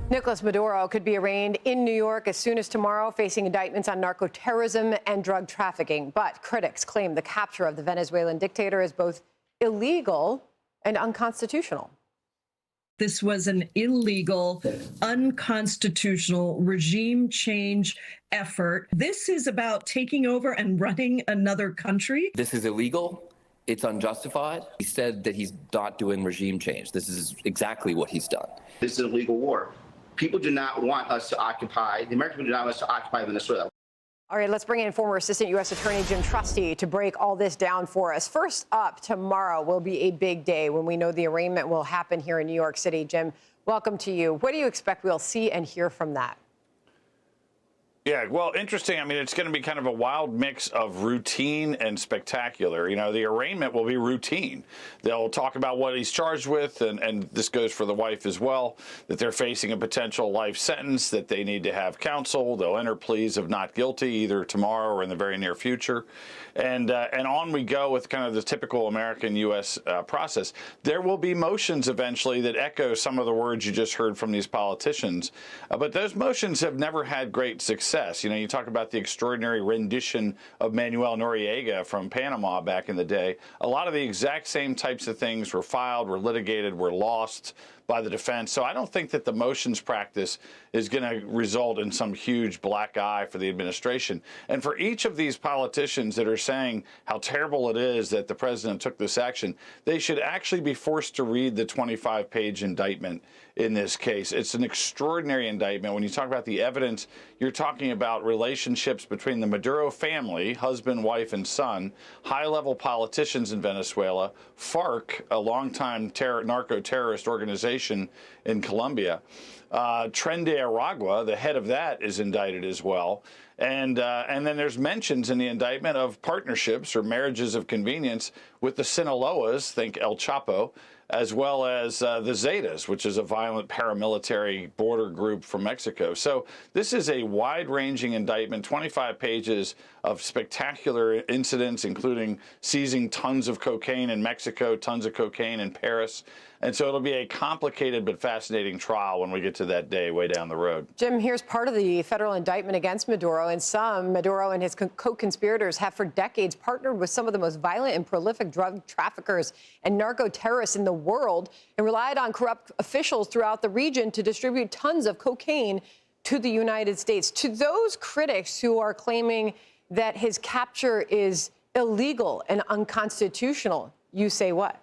Nicolas Maduro could be arraigned in New York as soon as tomorrow, facing indictments on narco-terrorism and drug trafficking. But critics claim the capture of the Venezuelan dictator is both illegal and unconstitutional. This was an illegal, unconstitutional regime change effort. This is about taking over and running another country. This is illegal. It's unjustified. He said that he's not doing regime change. This is exactly what he's done. This is a legal war. People do not want us to occupy, the American people do not want us to occupy Venezuela. All right, let's bring in former Assistant U.S. Attorney Jim Trusty to break all this down for us. First up, tomorrow will be a big day when we know the arraignment will happen here in New York City. Jim, welcome to you. What do you expect we'll see and hear from that? Yeah, well, interesting. I mean, it's going to be kind of a wild mix of routine and spectacular. You know, the arraignment will be routine. They'll talk about what he's charged with, and this goes for the wife as well, that they're facing a potential life sentence, that they need to have counsel. They'll enter pleas of not guilty either tomorrow or in the very near future. And on we go with kind of the typical American U.S. process. There will be motions eventually that echo some of the words you just heard from these politicians, but those motions have never had great success. You know, you talk about the extraordinary rendition of Manuel Noriega from Panama back in the day. A lot of the exact same types of things were filed, were litigated, were lost by the defense. So I don't think that the motions practice is going to result in some huge black eye for the administration. And for each of these politicians that are saying how terrible it is that the president took this action, they should actually be forced to read the 25-page indictment in this case. It's an extraordinary indictment. When you talk about the evidence, you're talking about relationships between the Maduro family, husband, wife, and son, high-level politicians in Venezuela, FARC, a longtime narco-terrorist organization in Colombia. Tren de Aragua, the head of that, is indicted as well. And then there's mentions in the indictment of partnerships or marriages of convenience with the Sinaloas, think El Chapo, as well as the Zetas, which is a violent paramilitary border group from Mexico. So this is a wide-ranging indictment, 25 pages of spectacular incidents, including seizing tons of cocaine in Mexico, tons of cocaine in Paris. And so it'll be a complicated but fascinating trial when we get to that day way down the road. Jim, here's part of the federal indictment against Maduro. And Maduro and his co-conspirators have for decades partnered with some of the most violent and prolific drug traffickers and narco-terrorists in the world and relied on corrupt officials throughout the region to distribute tons of cocaine to the United States. To those critics who are claiming that his capture is illegal and unconstitutional, you say what?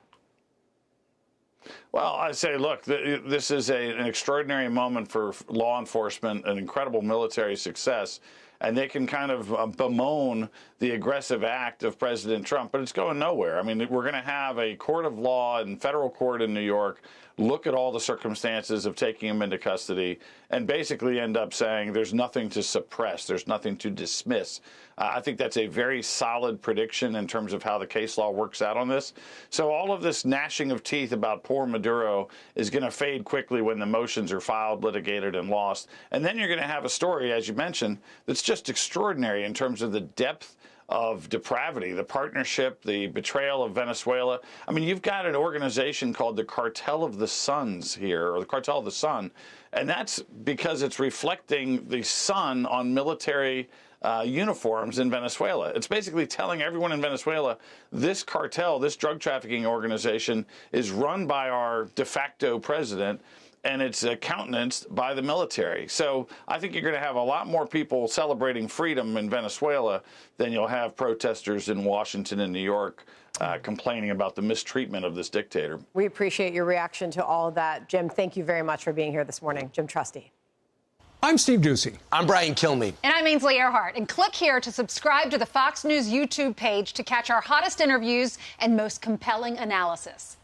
Well, I say, look, this is an extraordinary moment for law enforcement, an incredible military success, and they can kind of bemoan the aggressive act of President Trump, but it's going nowhere. I mean, we're going to have a court of law and federal court in New York look at all the circumstances of taking him into custody and basically end up saying there's nothing to suppress, there's nothing to dismiss. I think that's a very solid prediction in terms of how the case law works out on this. So all of this gnashing of teeth about poor Maduro is going to fade quickly when the motions are filed, litigated, and lost. And then you're going to have a story, as you mentioned, that's just extraordinary in terms of the depth of depravity, the partnership, the betrayal of Venezuela. I mean, you've got an organization called the Cartel of the Suns here, or the Cartel of the Sun, and that's because it's reflecting the sun on military uniforms in Venezuela. It's basically telling everyone in Venezuela, this cartel, this drug trafficking organization is run by our de facto president, and it's countenanced by the military. So I think you're going to have a lot more people celebrating freedom in Venezuela than you'll have protesters in Washington and New York complaining about the mistreatment of this dictator. We appreciate your reaction to all of that. Jim, thank you very much for being here this morning. Jim Trusty. I'm Steve Doocy. I'm Brian Kilmeade. And I'm Ainsley Earhart. And click here to subscribe to the Fox News YouTube page to catch our hottest interviews and most compelling analysis.